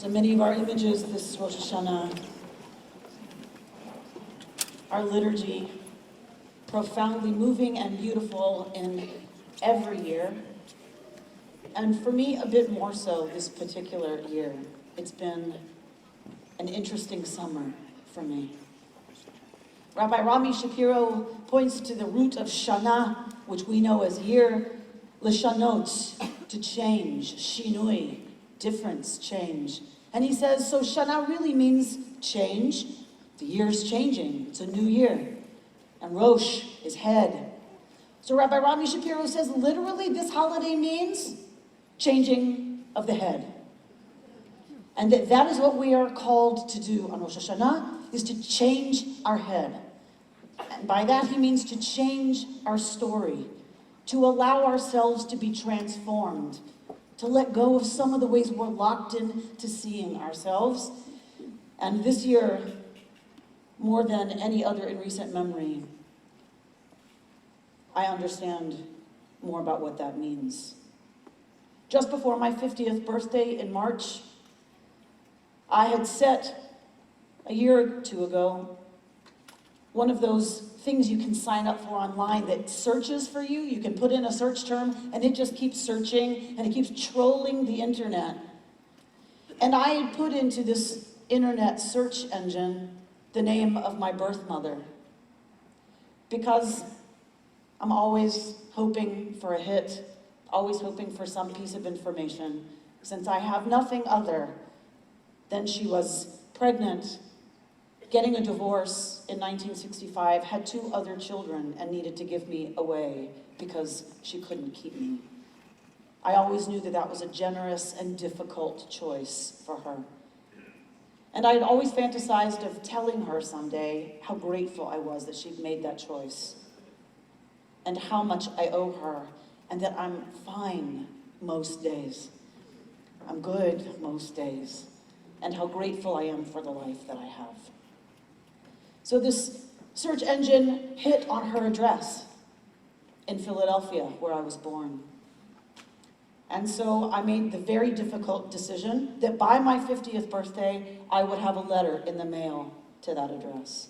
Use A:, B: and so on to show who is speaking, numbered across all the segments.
A: So many of our images this Rosh Hashanah, our liturgy, profoundly moving and beautiful in every year. And for me, a bit more so this particular year. It's been an interesting summer for me. Rabbi Rami Shapiro points to the root of Shana, which we know as year, lishanot, to change, shinui, difference, change. And he says, so Shana really means change. The year's changing, it's a new year. And Rosh is head. So Rabbi Rami Shapiro says, literally this holiday means changing of the head. And that is what we are called to do on Rosh Hashanah, is to change our head. And by that he means to change our story, to allow ourselves to be transformed, to let go of some of the ways we're locked into seeing ourselves. And this year, more than any other in recent memory, I understand more about what that means. Just before my 50th birthday in March, I had set, a year or two ago, one of those things you can sign up for online that searches for you. You can put in a search term and it just keeps searching and it keeps trolling the internet. And I had put into this internet search engine the name of my birth mother, because I'm always hoping for a hit, always hoping for some piece of information, since I have nothing other than she was pregnant, getting a divorce in 1965, had 2 other children, and needed to give me away because she couldn't keep me. I always knew that that was a generous and difficult choice for her. And I had always fantasized of telling her someday how grateful I was that she'd made that choice, and how much I owe her, and that I'm fine most days. I'm good most days, and how grateful I am for the life that I have. So this search engine hit on her address in Philadelphia, where I was born. And so I made the very difficult decision that by my 50th birthday, I would have a letter in the mail to that address.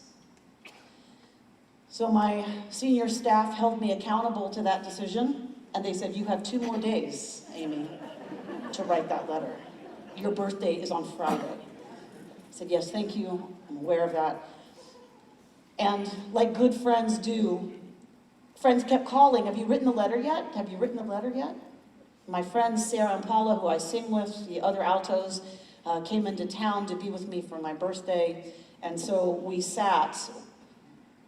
A: So my senior staff held me accountable to that decision, and they said, you have 2 more days, Amy, to write that letter. Your birthday is on Friday. I said, yes, thank you, I'm aware of that. And like good friends do, friends kept calling, have you written the letter yet? Have you written the letter yet? My friends, Sarah and Paula, who I sing with, the other altos, came into town to be with me for my birthday. And so we sat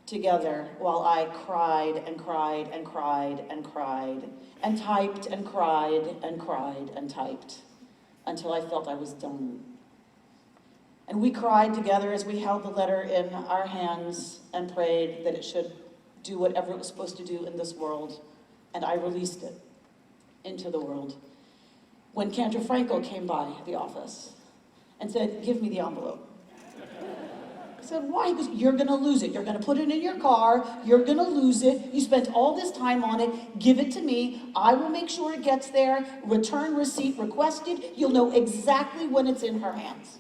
A: together while I cried and cried and cried and cried and typed and cried and cried and typed until I felt I was done. And we cried together as we held the letter in our hands and prayed that it should do whatever it was supposed to do in this world. And I released it into the world when Cantor Frankel came by the office and said, give me the envelope. I said, why? He goes, you're gonna lose it. You're gonna put it in your car. You're gonna lose it. You spent all this time on it. Give it to me. I will make sure it gets there. Return receipt requested. You'll know exactly when it's in her hands.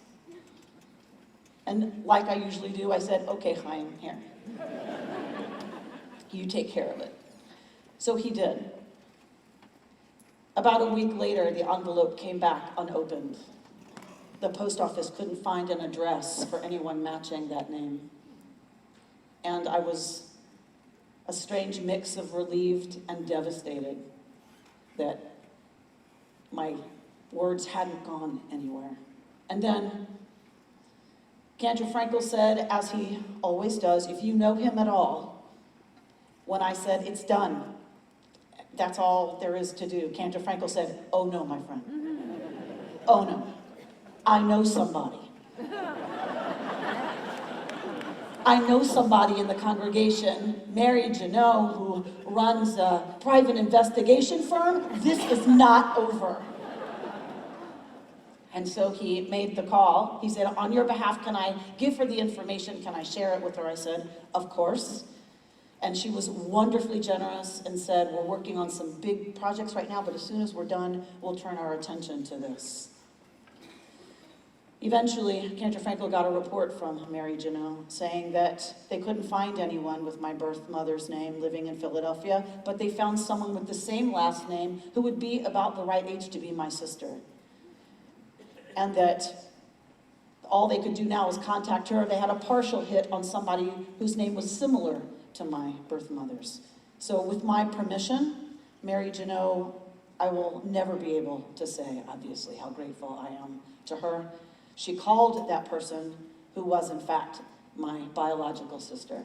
A: And like I usually do, I said, okay, Chaim, here. You take care of it. So he did. About a week later, the envelope came back unopened. The post office couldn't find an address for anyone matching that name. And I was a strange mix of relieved and devastated that my words hadn't gone anywhere. And then Cantor Frankel said, as he always does, if you know him at all, when I said, it's done, that's all there is to do, Cantor Frankel said, oh no, my friend. Oh no, I know somebody. I know somebody in the congregation, Mary Janot, who runs a private investigation firm. This is not over. And so he made the call. He said, on your behalf, can I give her the information? Can I share it with her? I said, of course. And she was wonderfully generous and said, we're working on some big projects right now, but as soon as we're done, we'll turn our attention to this. Eventually, Cantor Frankel got a report from Mary Janot saying that they couldn't find anyone with my birth mother's name living in Philadelphia, but they found someone with the same last name who would be about the right age to be my sister. And that all they could do now is contact her. They had a partial hit on somebody whose name was similar to my birth mother's. So with my permission, Mary Janot, I will never be able to say, obviously, how grateful I am to her. She called that person, who was in fact my biological sister,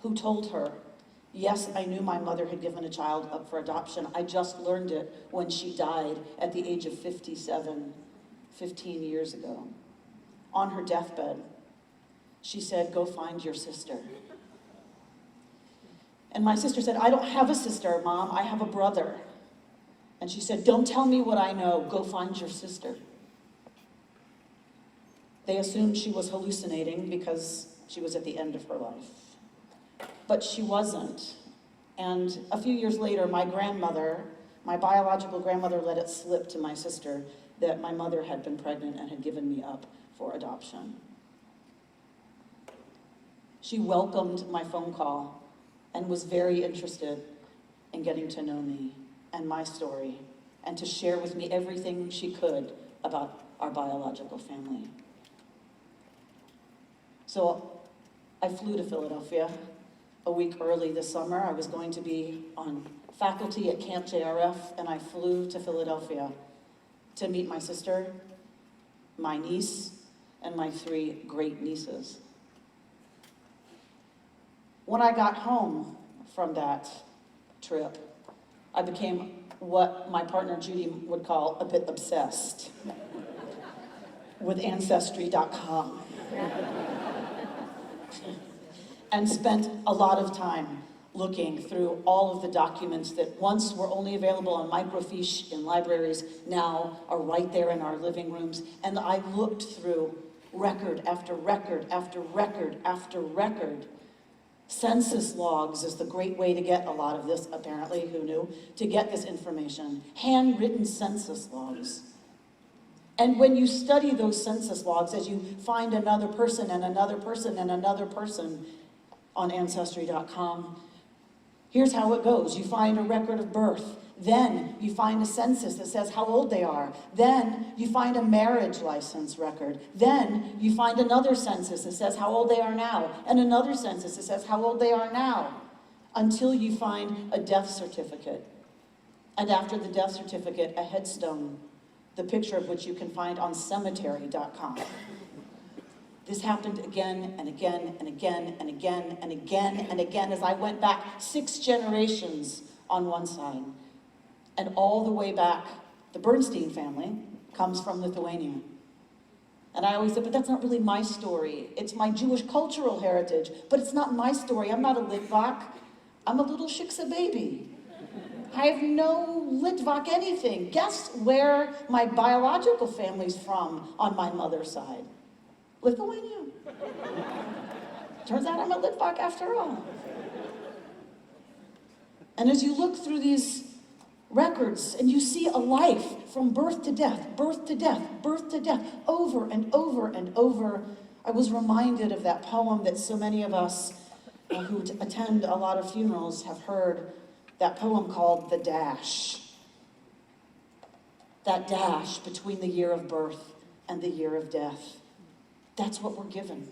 A: who told her, yes, I knew my mother had given a child up for adoption. I just learned it when she died at the age of 57, 15 years ago. On her deathbed, she said, go find your sister. And my sister said, I don't have a sister, Mom, I have a brother. And she said, don't tell me what I know, go find your sister. They assumed she was hallucinating because she was at the end of her life. But she wasn't. And a few years later, my grandmother, my biological grandmother, let it slip to my sister that my mother had been pregnant and had given me up for adoption. She welcomed my phone call and was very interested in getting to know me and my story and to share with me everything she could about our biological family. So I flew to Philadelphia a week early this summer. I was going to be on faculty at Camp JRF, and I flew to Philadelphia to meet my sister, my niece, and my 3 great nieces. When I got home from that trip, I became what my partner Judy would call a bit obsessed with Ancestry.com. And spent a lot of time looking through all of the documents that once were only available on microfiche in libraries, now are right there in our living rooms. And I looked through record after record after record after record. Census logs is the great way to get a lot of this, apparently, who knew, to get this information. Handwritten census logs. And when you study those census logs, as you find another person and another person and another person on Ancestry.com, here's how it goes. You find a record of birth. Then you find a census that says how old they are. Then you find a marriage license record. Then you find another census that says how old they are now, and another census that says how old they are now, until you find a death certificate. And after the death certificate, a headstone, the picture of which you can find on cemetery.com. This happened again and again and again and again and again and again as I went back 6 generations on one side. And all the way back, the Bernstein family comes from Lithuania. And I always said, but that's not really my story. It's my Jewish cultural heritage, but it's not my story. I'm not a Litvak. I'm a little shiksa baby. I have no Litvak anything. Guess where my biological family's from on my mother's side? Lithuania. Turns out I'm a Litvak after all. And as you look through these records and you see a life from birth to death, birth to death, birth to death, over and over and over, I was reminded of that poem that so many of us who attend a lot of funerals have heard, that poem called The Dash. That dash between the year of birth and the year of death. That's what we're given.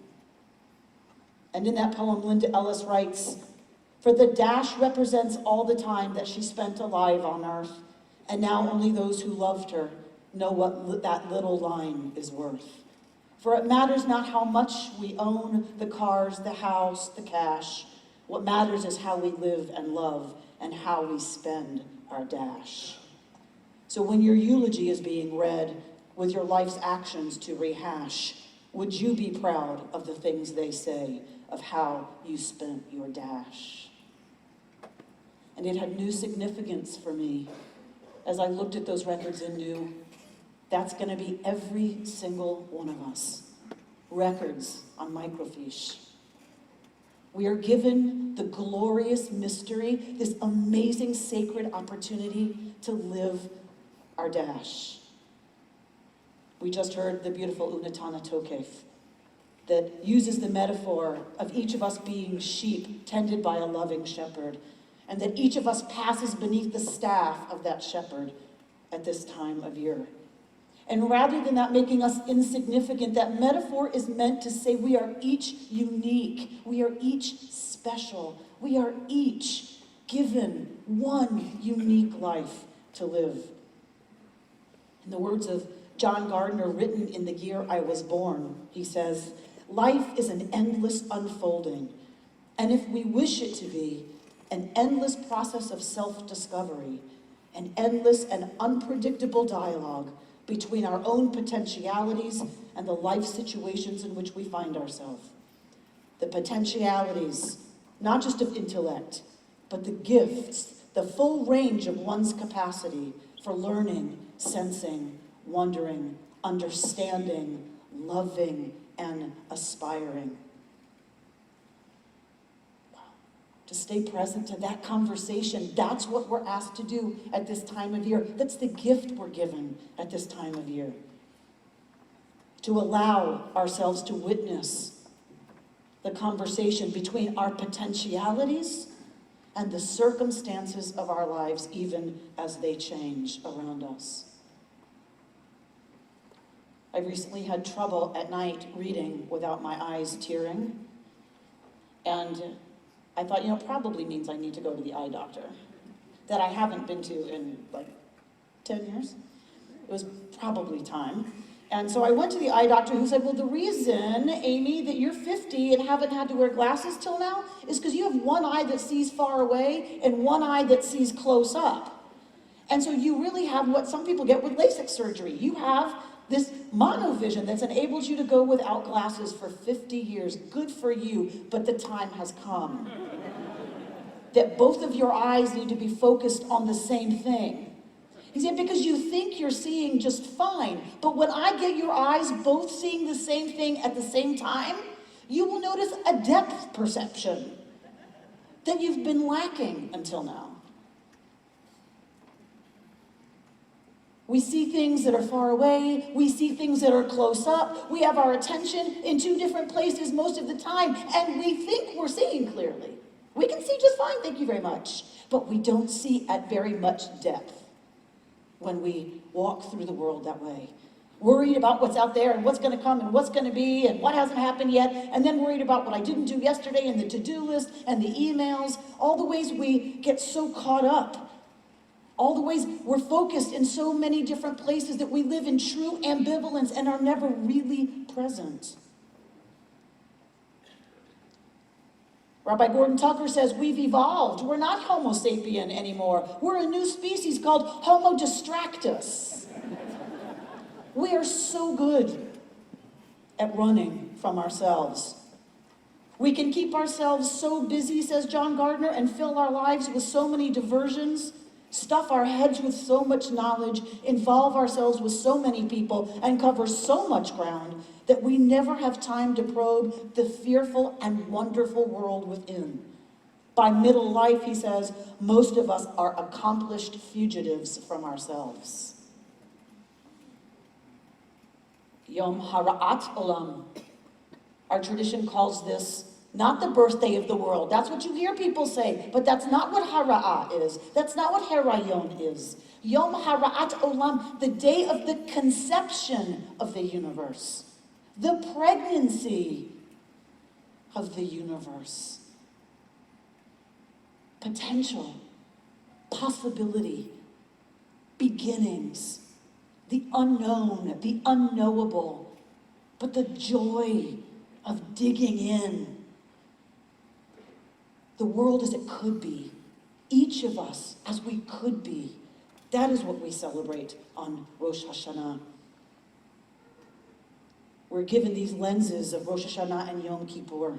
A: And in that poem, Linda Ellis writes, for the dash represents all the time that she spent alive on earth, and now only those who loved her know what that little line is worth. For it matters not how much we own, the cars, the house, the cash. What matters is how we live and love and how we spend our dash. So when your eulogy is being read with your life's actions to rehash, would you be proud of the things they say of how you spent your dash? And it had new significance for me as I looked at those records and knew that's going to be every single one of us. Records on microfiche. We are given the glorious mystery, this amazing sacred opportunity to live our dash. We just heard the beautiful Unatana Tokef that uses the metaphor of each of us being sheep tended by a loving shepherd, and that each of us passes beneath the staff of that shepherd at this time of year. And rather than that making us insignificant, that metaphor is meant to say we are each unique, we are each special, we are each given one unique life to live. In the words of John Gardner, written in the year I was born, he says, "Life is an endless unfolding, and if we wish it to be, an endless process of self-discovery, an endless and unpredictable dialogue between our own potentialities and the life situations in which we find ourselves. The potentialities, not just of intellect, but the gifts, the full range of one's capacity for learning, sensing, wondering, understanding, loving, and aspiring." To stay present to that conversation, that's what we're asked to do at this time of year. That's the gift we're given at this time of year. To allow ourselves to witness the conversation between our potentialities and the circumstances of our lives, even as they change around us. I recently had trouble at night reading without my eyes tearing, and I thought, it probably means I need to go to the eye doctor that I haven't been to in like 10 years. It was probably time. And so I went to the eye doctor, who said, well, the reason, Amy, that you're 50 and haven't had to wear glasses till now is because you have one eye that sees far away and one eye that sees close up. And so you really have what some people get with LASIK surgery. You have this monovision that's enabled you to go without glasses for 50 years. Good for you, but the time has come that both of your eyes need to be focused on the same thing. He said, because you think you're seeing just fine, but when I get your eyes both seeing the same thing at the same time, you will notice a depth perception that you've been lacking until now. We see things that are far away. We see things that are close up. We have our attention in two different places most of the time, and we think we're seeing clearly. We can see just fine, thank you very much. But we don't see at very much depth when we walk through the world that way. Worried about what's out there and what's going to come and what's going to be and what hasn't happened yet, and then worried about what I didn't do yesterday and the to-do list and the emails, all the ways we get so caught up. All the ways we're focused in so many different places that we live in true ambivalence and are never really present. Rabbi Gordon Tucker says we've evolved. We're not Homo sapien anymore. We're a new species called Homo distractus. We are so good at running from ourselves. We can keep ourselves so busy, says John Gardner, and fill our lives with so many diversions, stuff our heads with so much knowledge, involve ourselves with so many people, and cover so much ground that we never have time to probe the fearful and wonderful world within. By middle life, he says, most of us are accomplished fugitives from ourselves. Yom Hara'at Olam. Our tradition calls this not the birthday of the world. That's what you hear people say, but that's not what Hara'ah is. That's not what Harayon is. Yom Hara'at Olam, the day of the conception of the universe, the pregnancy of the universe. Potential, possibility, beginnings, the unknown, the unknowable, but the joy of digging in. The world as it could be, each of us as we could be. That is what we celebrate on Rosh Hashanah. We're given these lenses of Rosh Hashanah and Yom Kippur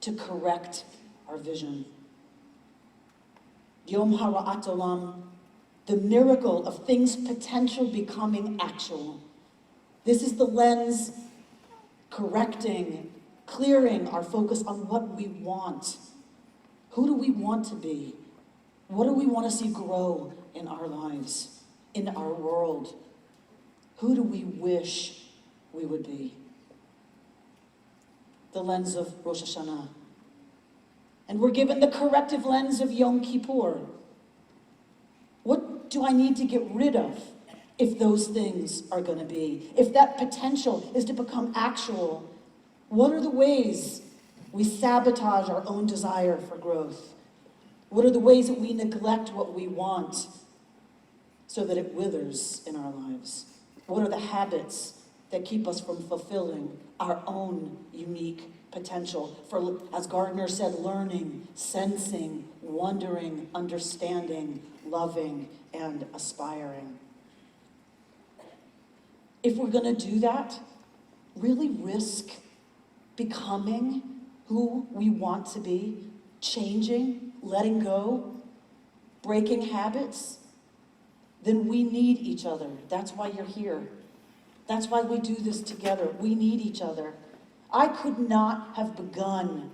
A: to correct our vision. Yom Hara'at Olam, the miracle of things potential becoming actual. This is the lens correcting, clearing our focus on what we want. Who do we want to be? What do we want to see grow in our lives, in our world? Who do we wish we would be? The lens of Rosh Hashanah. And we're given the corrective lens of Yom Kippur. What do I need to get rid of if those things are going to be? If that potential is to become actual, what are the ways we sabotage our own desire for growth? What are the ways that we neglect what we want so that it withers in our lives? What are the habits that keep us from fulfilling our own unique potential for, as Gardner said, learning, sensing, wondering, understanding, loving, and aspiring? If we're going to do that, really risk becoming who we want to be, changing, letting go, breaking habits, then we need each other. That's why you're here. That's why we do this together. We need each other. I could not have begun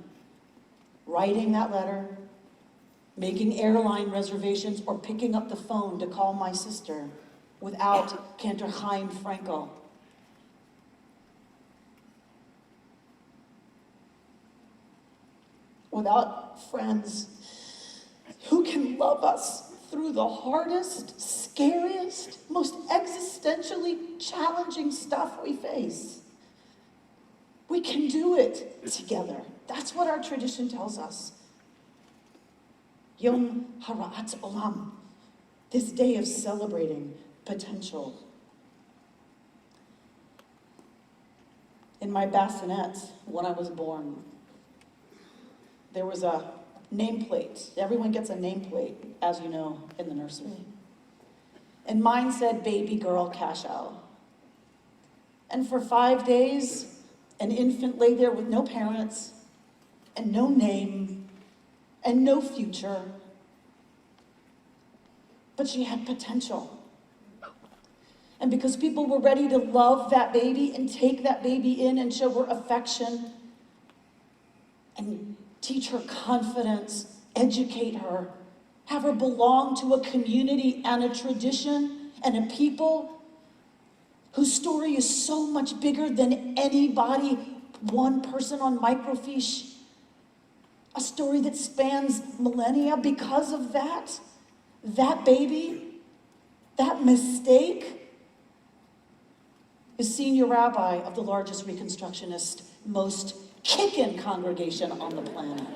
A: writing that letter, making airline reservations, or picking up the phone to call my sister without Cantor Chaim Frankel. Without friends who can love us through the hardest, scariest, most existentially challenging stuff we face. We can do it together. That's what our tradition tells us. Yom Hara'at Olam, this day of celebrating potential. In my bassinet, when I was born, there was a nameplate. Everyone gets a nameplate, as you know, in the nursery. And mine said, "Baby girl, cash out." And for 5 days, an infant lay there with no parents, and no name, and no future. But she had potential. And because people were ready to love that baby and take that baby in and show her affection and teach her confidence, educate her, have her belong to a community and a tradition and a people whose story is so much bigger than anybody, one person on microfiche, a story that spans millennia. Because of that baby, that mistake, is senior rabbi of the largest Reconstructionist, most kickin' congregation on the planet.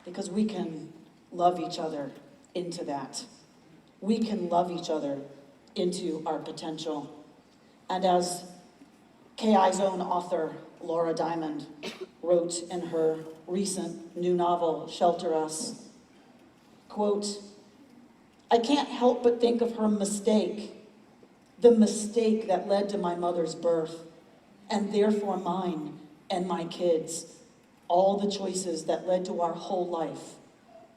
A: Because we can love each other into that. We can love each other into our potential. And as KI's own author, Laura Diamond, wrote in her recent new novel, Shelter Us, quote, "I can't help but think of her mistake, the mistake that led to my mother's birth, and therefore mine and my kids, all the choices that led to our whole life.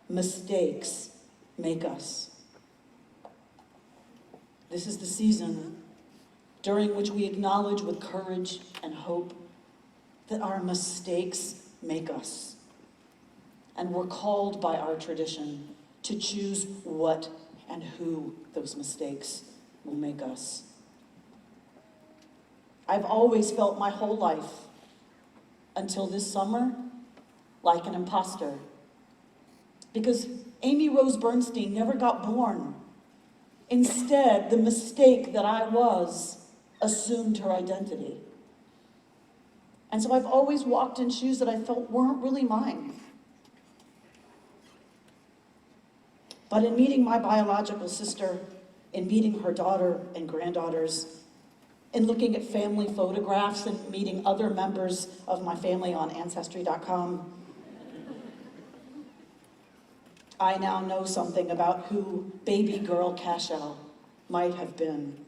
A: Mistakes make us." This is the season during which we acknowledge with courage and hope that our mistakes make us. And we're called by our tradition to choose what and who those mistakes will make us. I've always felt my whole life, until this summer, like an imposter. Because Amy Rose Bernstein never got born. Instead, the mistake that I was assumed her identity. And so I've always walked in shoes that I felt weren't really mine. But in meeting my biological sister, in meeting her daughter and granddaughters, in looking at family photographs and meeting other members of my family on Ancestry.com, I now know something about who baby girl Cashel might have been,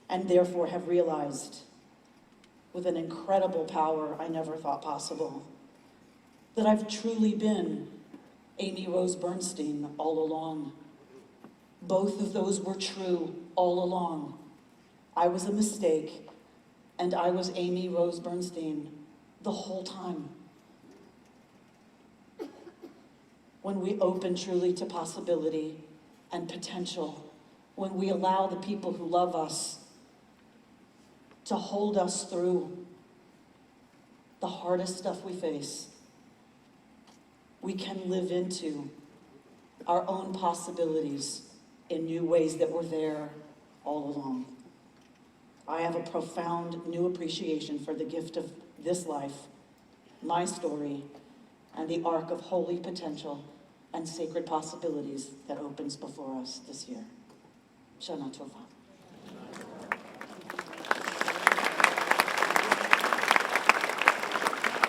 A: and therefore have realized, with an incredible power I never thought possible, that I've truly been Amy Rose Bernstein all along. Both of those were true all along. I was a mistake, and I was Amy Rose Bernstein the whole time. when we open truly to possibility and potential, when we allow the people who love us to hold us through the hardest stuff we face, we can live into our own possibilities in new ways that were there all along. I have a profound new appreciation for the gift of this life, my story, and the arc of holy potential and sacred possibilities that opens before us this year. Shana Tova.